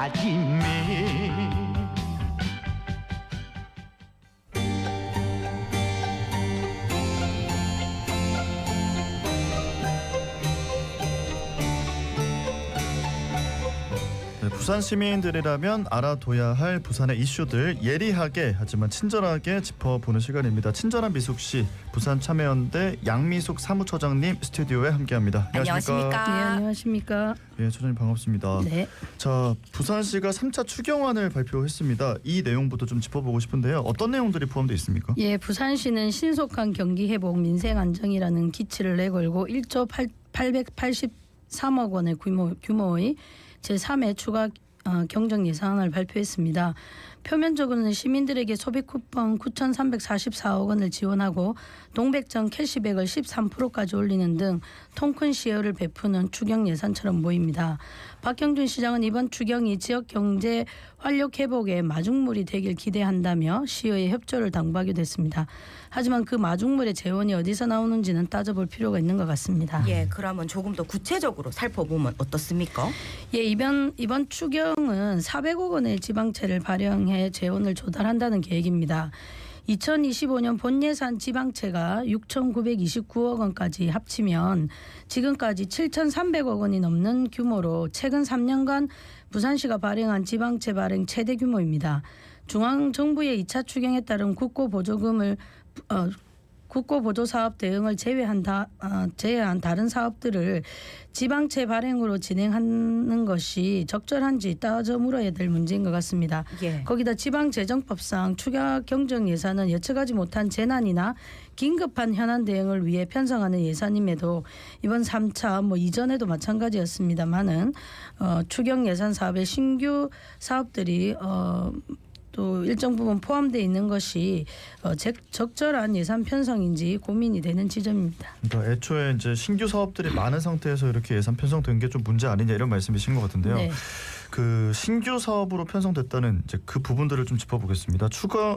다짐해. 부산 시민들이라면 알아둬야 할 부산의 이슈들 예리하게 하지만 친절하게 짚어보는 시간입니다. 친절한 미숙씨, 부산참여연대 양미숙 사무처장님 스튜디오에 함께합니다. 안녕하십니까? 네, 안녕하십니까? 예, 처장님 반갑습니다. 네. 자, 부산시가 3차 추경안을 발표했습니다. 이 내용부터 좀 짚어보고 싶은데요. 어떤 내용들이 포함되어 있습니까? 예, 부산시는 신속한 경기 회복, 민생 안정이라는 기치를 내걸고 1조 883억 원의 규모의 제3회 추가 경정 예산안을 발표했습니다. 표면적으로는 시민들에게 소비 쿠폰 9,344억 원을 지원하고 동백전 캐시백을 13%까지 올리는 등 통큰 시혜를 베푸는 추경 예산처럼 보입니다. 박형준 시장은 이번 추경이 지역 경제 활력 회복에 마중물이 되길 기대한다며 시의회 협조를 당부하기도 했습니다. 하지만 그 마중물의 재원이 어디서 나오는지는 따져볼 필요가 있는 것 같습니다. 예, 그러면 조금 더 구체적으로 살펴보면 어떻습니까? 예, 이번 추경은 400억 원의 지방채를 발행해 재원을 조달한다는 계획입니다. 2025년 본예산 지방채가 6,929억 원까지 합치면 지금까지 7,300억 원이 넘는 규모로 최근 3년간 부산시가 발행한 지방채 발행 최대 규모입니다. 중앙정부의 2차 추경에 따른 국고보조 사업 대응을 제외한 다른 사업들을 지방채 발행으로 진행하는 것이 적절한지 따져 물어야 될 문제인 것 같습니다. 예. 거기다 지방재정법상 추가 경정 예산은 예측하지 못한 재난이나 긴급한 현안 대응을 위해 편성하는 예산임에도 이번 3차 이전에도 마찬가지였습니다만은 추경 예산 사업의 신규 사업들이 또 일정 부분 포함되어 있는 것이 적절한 예산 편성인지 고민이 되는 지점입니다. 그러니까 애초에 이제 신규 사업들이 많은 상태에서 이렇게 예산 편성된 게 좀 문제 아니냐 이런 말씀이신 것 같은데요. 네. 그 신규 사업으로 편성됐다는 이제 그 부분들을 좀 짚어보겠습니다.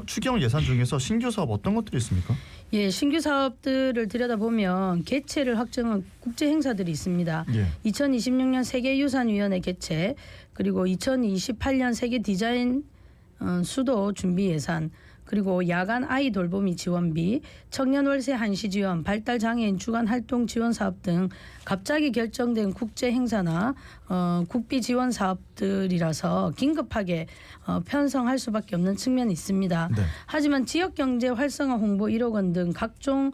추경 예산 중에서 신규 사업 어떤 것들이 있습니까? 예, 신규 사업들을 들여다보면 개최를 확정한 국제 행사들이 있습니다. 예. 2026년 세계유산위원회 개최, 그리고 2028년 세계 디자인 수도 준비 예산, 그리고 야간 아이 돌보미 지원비, 청년 월세 한시 지원, 발달 장애인 주간 활동 지원 사업 등 갑자기 결정된 국제 행사나 국비 지원 사업들이라서 긴급하게 편성할 수밖에 없는 측면이 있습니다. 네. 하지만 지역 경제 활성화 홍보 1억 원 등 각종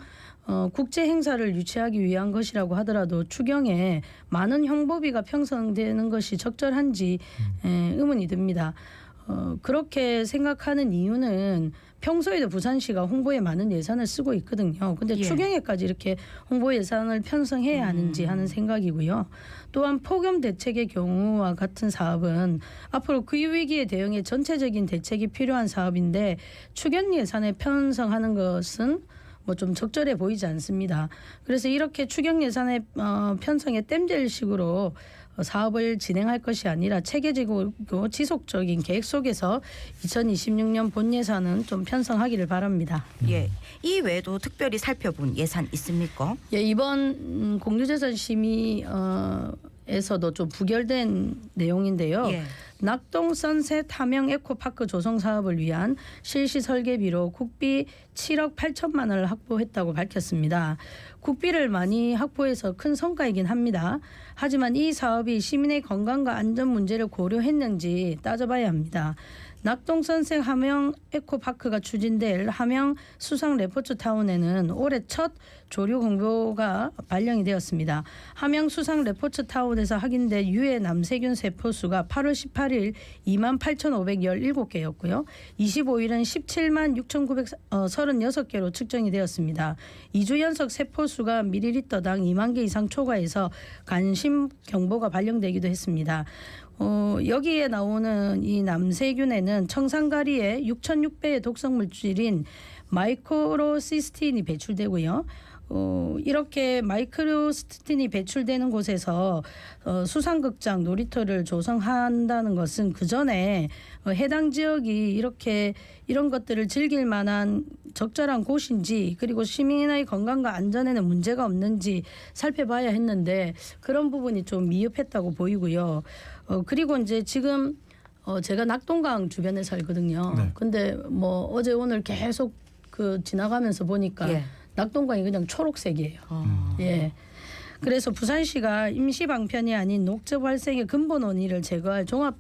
국제 행사를 유치하기 위한 것이라고 하더라도 추경에 많은 홍보비가 편성되는 것이 적절한지 의문이 듭니다. 그렇게 생각하는 이유는 평소에도 부산시가 홍보에 많은 예산을 쓰고 있거든요. 근데 예. 추경에까지 이렇게 홍보 예산을 편성해야 하는지 하는 생각이고요. 또한 폭염 대책의 경우와 같은 사업은 앞으로 그 위기에 대응해 전체적인 대책이 필요한 사업인데 추경 예산에 편성하는 것은 좀 적절해 보이지 않습니다. 그래서 이렇게 추경 예산의 편성에 땜될 식으로 사업을 진행할 것이 아니라 체계적이고 지속적인 계획 속에서 2026년 본 예산은 좀 편성하기를 바랍니다. 예. 이 외에도 특별히 살펴본 예산 있습니까? 예, 이번 공유재산 심의에서도 좀 부결된 내용인데요. 예. 낙동 선셋 함영 에코파크 조성 사업을 위한 실시 설계비로 국비 7억 8천만 원을 확보했다고 밝혔습니다. 국비를 많이 확보해서 큰 성과이긴 합니다. 하지만 이 사업이 시민의 건강과 안전 문제를 고려했는지 따져봐야 합니다. 낙동 선셋 함영 에코파크가 추진될 함영 수상 레포츠 타운에는 올해 첫 조류 공고가 발령이 되었습니다. 함영 수상 레포츠 타운에서 확인된 유해 남세균 세포 수가 8월 18일 28,517개였고요. 25일은 17만 6,936개로 측정이 되었습니다. 2주 연속 세포 수가 밀리리터당 2만 개 이상 초과해서 관심 경보가 발령되기도 했습니다. 여기에 나오는 이 남세균에는 청산가리의 6,600배의 독성 물질인 마이크로시스틴이 배출되고요. 이렇게 마이크로시스틴이 배출되는 곳에서 수상극장, 놀이터를 조성한다는 것은 그 전에 해당 지역이 이렇게 이런 것들을 즐길 만한 적절한 곳인지, 그리고 시민의 건강과 안전에는 문제가 없는지 살펴봐야 했는데 그런 부분이 좀 미흡했다고 보이고요. 그리고 이제 지금 제가 낙동강 주변에 살거든요. 네. 근데 뭐 어제 오늘 계속 그 지나가면서 보니까 예. 낙동강이 그냥 초록색이에요. 예. 그래서 부산시가 임시 방편이 아닌 녹즙 활생의 근본 원인을 제거할 종합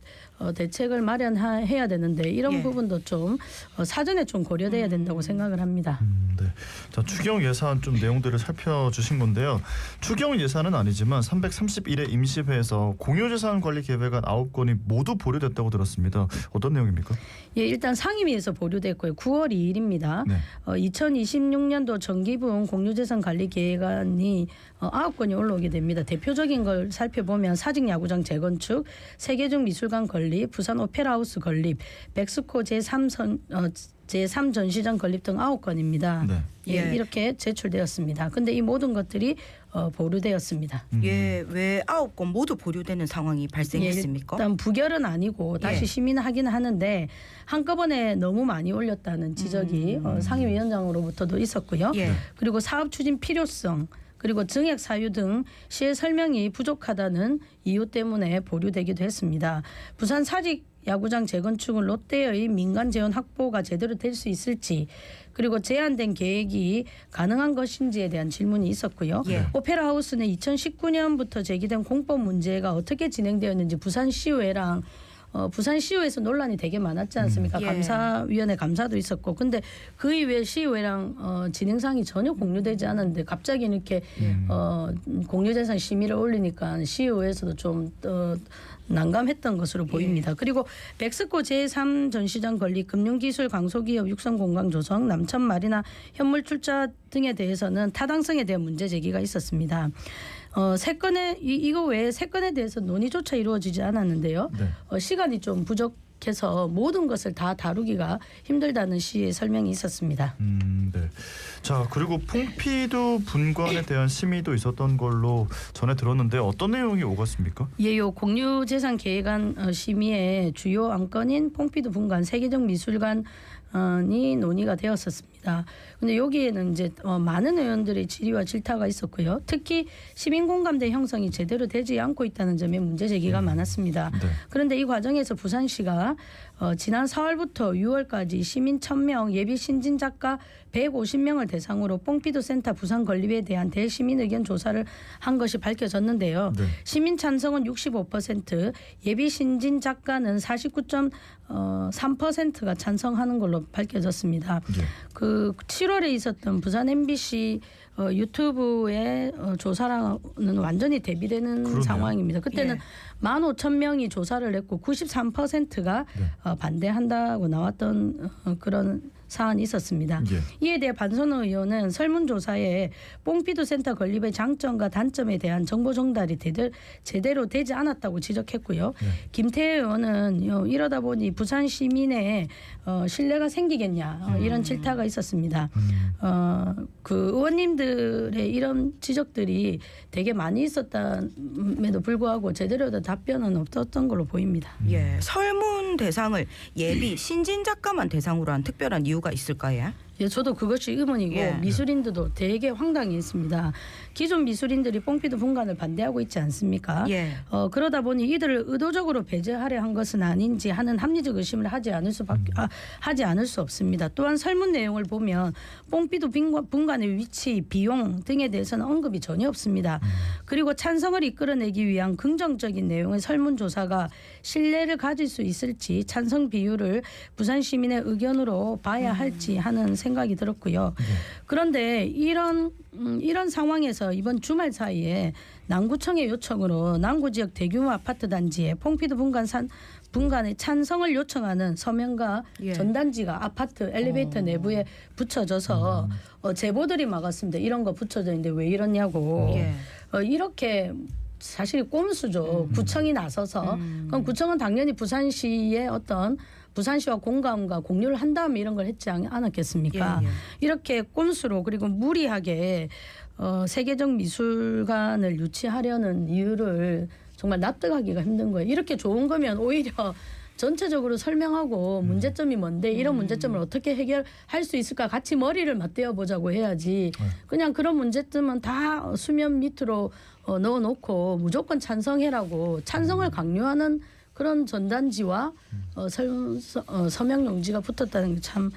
대책을 마련해야 되는데 이런 예. 부분도 좀 사전에 좀 고려돼야 된다고 생각을 합니다. 네. 자, 추경 예산 좀 내용들을 살펴주신 건데요. 추경 예산은 아니지만 331회 임시회에서 공유재산 관리 계획안 9건이 모두 보류됐다고 들었습니다. 어떤 내용입니까? 예, 일단 상임위에서 보류됐고요. 9월 2일입니다. 네. 2026년도 정기분 공유재산 관리 계획안이 9건이 올라오게 됩니다. 대표적인 걸 살펴보면 사직야구장 재건축, 세계적 미술관 건립, 부산 오페라하우스 건립, 백스코 제3 전시장 건립 등 9건입니다. 네. 예, 예. 이렇게 제출되었습니다. 근데 이 모든 것들이 보류되었습니다. 예, 왜 9건 모두 보류되는 상황이 발생했습니까? 일단 부결은 아니고 다시 예. 심의하기는 하는데 한꺼번에 너무 많이 올렸다는 지적이 상임위원장으로부터도 있었고요. 예. 그리고 사업 추진 필요성 그리고 증액 사유 등 시의 설명이 부족하다는 이유 때문에 보류되기도 했습니다. 부산 사직 야구장 재건축은 롯데의 민간 재원 확보가 제대로 될 수 있을지 그리고 제한된 계획이 가능한 것인지에 대한 질문이 있었고요. 예. 오페라 하우스는 2019년부터 제기된 공법 문제가 어떻게 진행되었는지 부산시의회랑 부산시의회에서 논란이 되게 많았지 않습니까? 예. 감사위원회 감사도 있었고 근데 그 이후에 시의회랑 진행상이 전혀 공유되지 않았는데 갑자기 이렇게 공유재산 심의를 올리니까 시의회에서도 좀 난감했던 것으로 보입니다. 그리고 백스코 제3 전시장 건립, 금융기술 강소기업 육성 공강 조성, 남천 마리나 현물 출자 등에 대해서는 타당성에 대한 문제 제기가 있었습니다. 세 건에 이거 외에 세 건에 대해서 논의조차 이루어지지 않았는데요. 네. 시간이 좀 부족해서 모든 것을 다 다루기가 힘들다는 시의 설명이 있었습니다. 네. 자, 그리고 퐁피두 분관에 대한 심의도 있었던 걸로 전해 들었는데 어떤 내용이 오갔습니까? 예요 공유재산 계획안 심의의 주요 안건인 퐁피두 분관 세계적 미술관이 논의가 되었었습니다. 근데 여기에는 이제 많은 의원들의 질의와 질타가 있었고요. 특히 시민공감대 형성이 제대로 되지 않고 있다는 점에 문제 제기가 많았습니다. 네. 그런데 이 과정에서 부산시가 지난 4월부터 6월까지 시민 1,000명 예비 신진 작가 150명을 대상으로 뽕피두 센터 부산 건립에 대한 대시민 의견 조사를 한 것이 밝혀졌는데요. 네. 시민 찬성은 65%, 예비 신진 작가는 49.3%가 찬성하는 걸로 밝혀졌습니다. 예. 그 7월에 있었던 부산 MBC 유튜브의 조사랑은 완전히 대비되는 그러네요. 상황입니다. 그때는 15,000명이 조사를 했고 93%가 네. 반대한다고 나왔던 그런 사안이 있었습니다. 예. 이에 대해 반선호 의원은 설문조사에 뽕피두 센터 건립의 장점과 단점에 대한 정보 전달이 제대로 되지 않았다고 지적했고요. 네. 김태회 의원은 이러다 보니 부산 시민의 신뢰가 생기겠냐 이런 질타가 있었습니다. 그 의원님들의 이런 지적들이 되게 많이 있었음에도 불구하고 제대로 된 답변은 없었던 걸로 보입니다. 예, 설문 대상을 예비 신진 작가만 대상으로 한 특별한 이유가 있을까요? 예, 저도 그것이 의문이고 예. 미술인들도 되게 황당했습니다. 기존 미술인들이 뽕피두 분관을 반대하고 있지 않습니까? 예. 그러다 보니 이들을 의도적으로 배제하려 한 것은 아닌지 하는 합리적 의심을 하지 않을 수 없습니다. 또한 설문 내용을 보면 뽕피두 분관의 위치, 비용 등에 대해서는 언급이 전혀 없습니다. 그리고 찬성을 이끌어내기 위한 긍정적인 내용의 설문조사가 신뢰를 가질 수 있을지 찬성 비율을 부산 시민의 의견으로 봐야 할지 하는 생각이 들었고요. 그런데 이런 상황에서 이번 주말 사이에 남구청의 요청으로 남구 지역 대규모 아파트 단지에 퐁피두 분관의 찬성을 요청하는 서명과 예. 전단지가 아파트 엘리베이터 내부에 붙여져서 제보들이 막았습니다. 이런 거 붙여져 있는데 왜 이러냐고. 예. 이렇게 사실 꼼수죠. 구청이 나서서 그럼 구청은 당연히 부산시의 부산시와 공감과 공유를 한 다음에 이런 걸 했지 않았겠습니까? 예, 예. 이렇게 꼼수로 그리고 무리하게 세계적 미술관을 유치하려는 이유를 정말 납득하기가 힘든 거예요. 이렇게 좋은 거면 오히려 전체적으로 설명하고 문제점이 뭔데 이런 문제점을 어떻게 해결할 수 있을까 같이 머리를 맞대어 보자고 해야지 그냥 그런 문제점은 다 수면 밑으로 넣어놓고 무조건 찬성해라고 찬성을 강요하는 그런 전단지와 서명 용지가 붙었다는 게 참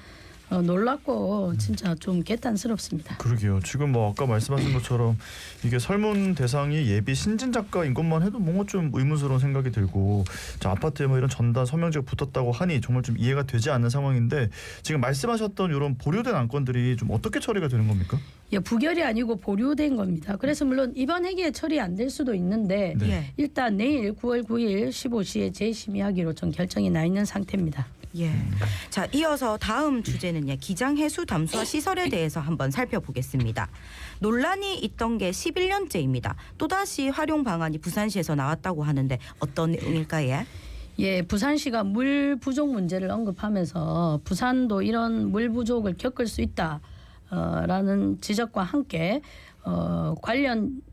놀랍고 진짜 좀 개탄스럽습니다. 그러게요. 지금 뭐 아까 말씀하신 것처럼 이게 설문 대상이 예비 신진 작가인 것만 해도 뭔가 좀 의문스러운 생각이 들고, 자, 아파트에 뭐 이런 전단 서명지가 붙었다고 하니 정말 좀 이해가 되지 않는 상황인데, 지금 말씀하셨던 이런 보류된 안건들이 좀 어떻게 처리가 되는 겁니까? 예, 부결이 아니고 보류된 겁니다. 그래서 물론 이번 회기에 처리 안 될 수도 있는데 네. 예. 일단 내일 9월 9일 15시에 재심의하기로 좀 결정이 나 있는 상태입니다. 예. 자, 이어서 다음 주제는요. 기장 해수 담수화 시설에 대해서 한번 살펴보겠습니다. 논란이 있던 게 11년째입니다. 또다시 활용 방안이 부산시에서 나왔다고 하는데 어떤 내용일까요? 예, 부산시가 물 부족 문제를 언급하면서 부산도 이런 물 부족을 겪을 수 있다. 라는 지적과 함께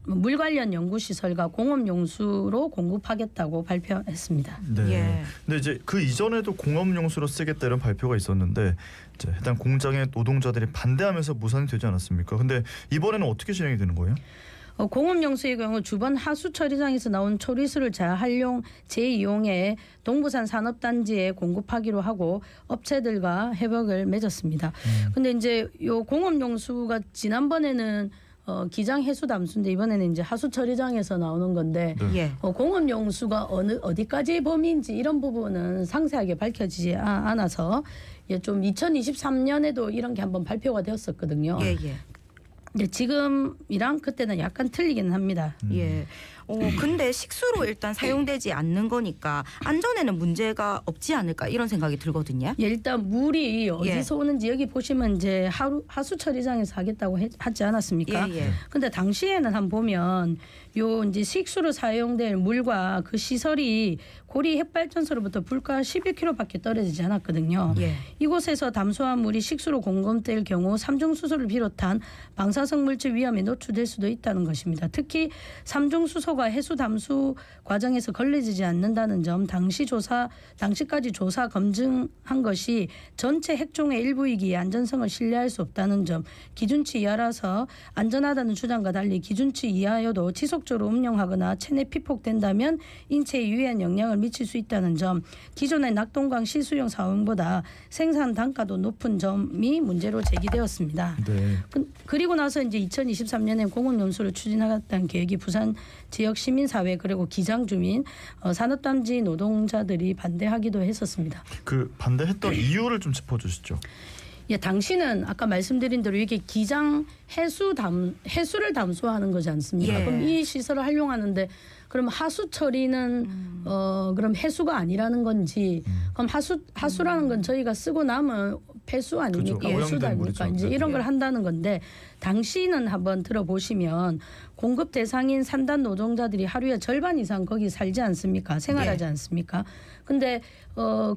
물 관련 연구 시설과 공업 용수로 공급하겠다고 발표했습니다. 네. 예. 근데 이제 그 이전에도 공업 용수로 쓰겠다 이런 발표가 있었는데 이제 해당 공장의 노동자들이 반대하면서 무산이 되지 않았습니까? 근데 이번에는 어떻게 진행이 되는 거예요? 공업 용수의 경우 주변 하수 처리장에서 나온 초리수를 재이용해 동부산 산업단지에 공급하기로 하고 업체들과 협약을 맺었습니다. 근데 이제 요 공업 용수가 지난번에는 기장 해수 담수인데 이번에는 이제 하수 처리장에서 나오는 건데 네. 예. 공업 용수가 어디까지 범위인지 이런 부분은 상세하게 밝혀지지 않아서 좀 2023년에도 이런 게 한번 발표가 되었었거든요. 예, 예. 근데 지금이랑 그때는 약간 틀리기는 합니다. 예. 근데 식수로 일단 사용되지 않는 거니까 안전에는 문제가 없지 않을까 이런 생각이 들거든요. 예, 일단 물이 어디서 오는지 여기 보시면 이제 하수 처리장에서 하겠다고 하지 않았습니까? 예, 예. 근데 당시에는 한번 보면 요 이제 식수로 사용될 물과 그 시설이 고리 핵발전소로부터 불과 11km밖에 떨어지지 않았거든요. 예. 이곳에서 담수한 물이 식수로 공급될 경우 삼중수소를 비롯한 방사성 물질 위험에 노출될 수도 있다는 것입니다. 특히 삼중수소가 해수 담수 과정에서 걸러지지 않는다는 점, 당시까지 조사 검증한 것이 전체 핵종의 일부이기에 안전성을 신뢰할 수 없다는 점, 기준치 이하라서 안전하다는 주장과 달리 기준치 이하여도 지속적으로 운영하거나 체내 피폭된다면 인체에 유해한 영향을 미칠 수 있다는 점, 기존의 낙동강 시수용 사용보다 생산 단가도 높은 점이 문제로 제기되었습니다. 네. 그리고 나서 이제 2023년에 공업연수를 추진하겠다는 계획이 부산 지역 시민사회 그리고 기장 주민, 산업단지 노동자들이 반대하기도 했었습니다. 그 반대했던 이유를 좀 짚어주시죠. 예, 당시는 아까 말씀드린 대로 이게 기장 해수를 담수하는 거지 않습니까? 예. 그럼 이 시설을 활용하는데 그럼 하수 처리는 그럼 해수가 아니라는 건지, 그럼 하수라는 건 저희가 쓰고 나면 폐수 아닙니까? 그렇죠. 오수도 오염된 아닙니까? 물이죠. 이제 이런 예. 걸 한다는 건데 당시는 한번 들어보시면 공급 대상인 산단 노동자들이 하루에 절반 이상 거기 살지 않습니까? 생활하지 예. 않습니까? 근데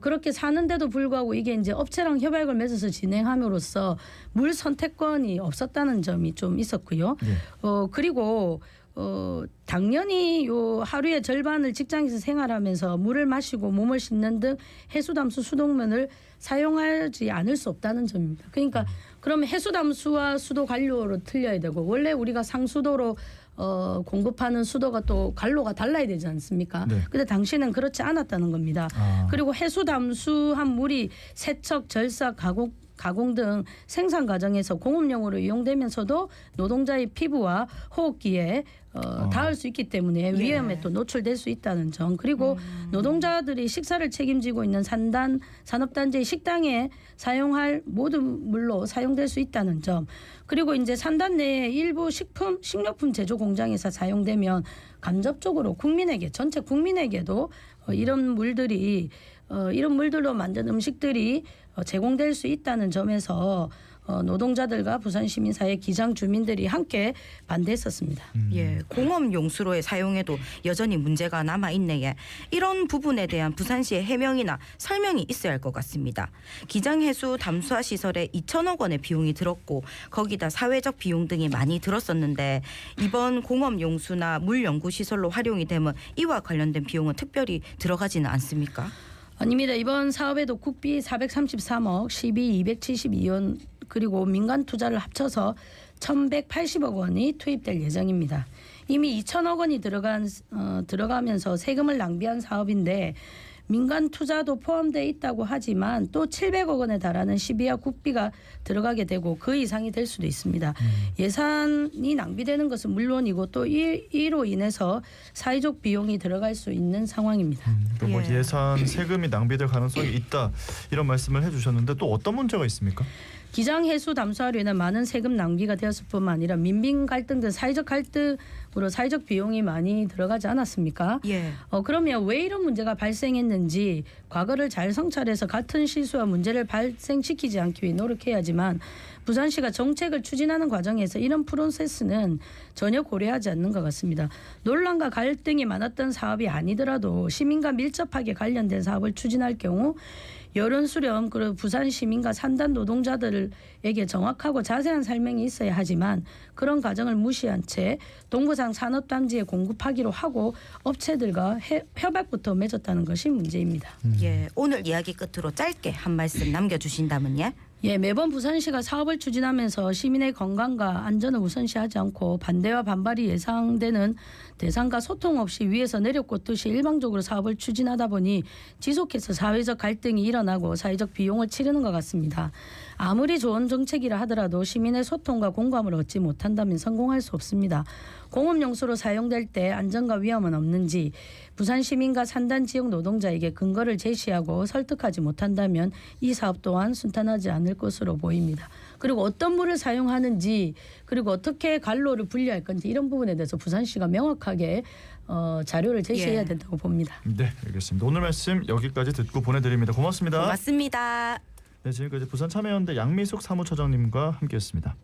그렇게 사는데도 불구하고 이게 이제 업체랑 협약을 맺어서 진행함으로써 물 선택권이 없었다는 점이 좀 있었고요. 예. 그리고 당연히 요 하루의 절반을 직장에서 생활하면서 물을 마시고 몸을 씻는 등 해수담수 수동면을 사용하지 않을 수 없다는 점입니다. 그러니까 그러면 해수담수와 수도 관료로 틀려야 되고, 원래 우리가 상수도로 공급하는 수도가 또 관로가 달라야 되지 않습니까? 네. 근데 당시는 그렇지 않았다는 겁니다. 그리고 해수담수한 물이 세척, 절삭, 가공 등 생산 과정에서 공업용으로 이용되면서도 노동자의 피부와 호흡기에 닿을 수 있기 때문에 위험에 또 노출될 수 있다는 점, 그리고 노동자들이 식사를 책임지고 있는 산업단지의 식당에 사용할 모든 물로 사용될 수 있다는 점, 그리고 이제 산단 내에 일부 식료품 제조 공장에서 사용되면 간접적으로 전체 국민에게도 이런 물들로 만든 음식들이 제공될 수 있다는 점에서 노동자들과 부산시민사회 기장 주민들이 함께 반대했었습니다. 예, 공업 용수로의 사용에도 여전히 문제가 남아 있네요. 이런 부분에 대한 부산시의 해명이나 설명이 있어야 할 것 같습니다. 기장 해수 담수화 시설에 2천억 원의 비용이 들었고 거기다 사회적 비용 등이 많이 들었었는데 이번 공업 용수나 물 연구 시설로 활용이 되면 이와 관련된 비용은 특별히 들어가지는 않습니까? 아닙니다. 이번 사업에도 국비 433억, 시비 272원, 그리고 민간 투자를 합쳐서 1,180억 원이 투입될 예정입니다. 이미 2천억 원이 들어가면서 세금을 낭비한 사업인데 민간 투자도 포함되어 있다고 하지만 또 700억 원에 달하는 시비와 국비가 들어가게 되고 그 이상이 될 수도 있습니다. 예산이 낭비되는 것은 물론이고 또 이로 인해서 사회적 비용이 들어갈 수 있는 상황입니다. 그러니까 뭐 예. 예산 세금이 낭비될 가능성이 있다 이런 말씀을 해주셨는데 또 어떤 문제가 있습니까? 기장 해수 담수화로 인한 많은 세금 낭비가 되었을 뿐만 아니라 민빈 갈등 등 사회적 갈등으로 사회적 비용이 많이 들어가지 않았습니까? 예. 그러면 왜 이런 문제가 발생했는지 과거를 잘 성찰해서 같은 실수와 문제를 발생시키지 않기 위해 노력해야지만 부산시가 정책을 추진하는 과정에서 이런 프로세스는 전혀 고려하지 않는 것 같습니다. 논란과 갈등이 많았던 사업이 아니더라도 시민과 밀접하게 관련된 사업을 추진할 경우 여론 수렴 그리고 부산 시민과 산단 노동자들에게 정확하고 자세한 설명이 있어야 하지만 그런 과정을 무시한 채 동부상 산업단지에 공급하기로 하고 업체들과 협약부터 맺었다는 것이 문제입니다. 예. 오늘 이야기 끝으로 짧게 한 말씀 남겨주신다면요. 예, 매번 부산시가 사업을 추진하면서 시민의 건강과 안전을 우선시하지 않고 반대와 반발이 예상되는 대상과 소통 없이 위에서 내려꽂듯이 일방적으로 사업을 추진하다 보니 지속해서 사회적 갈등이 일어나고 사회적 비용을 치르는 것 같습니다. 아무리 좋은 정책이라 하더라도 시민의 소통과 공감을 얻지 못한다면 성공할 수 없습니다. 공업용수로 사용될 때 안전과 위험은 없는지 부산 시민과 산단 지역 노동자에게 근거를 제시하고 설득하지 못한다면 이 사업 또한 순탄하지 않을 것으로 보입니다. 그리고 어떤 물을 사용하는지 그리고 어떻게 관로를 분리할 건지 이런 부분에 대해서 부산시가 명확하게 자료를 제시해야 예. 된다고 봅니다. 네, 알겠습니다. 오늘 말씀 여기까지 듣고 보내드립니다. 고맙습니다. 고맙습니다. 네, 지금까지 부산 참여연대 양미숙 사무처장님과 함께했습니다.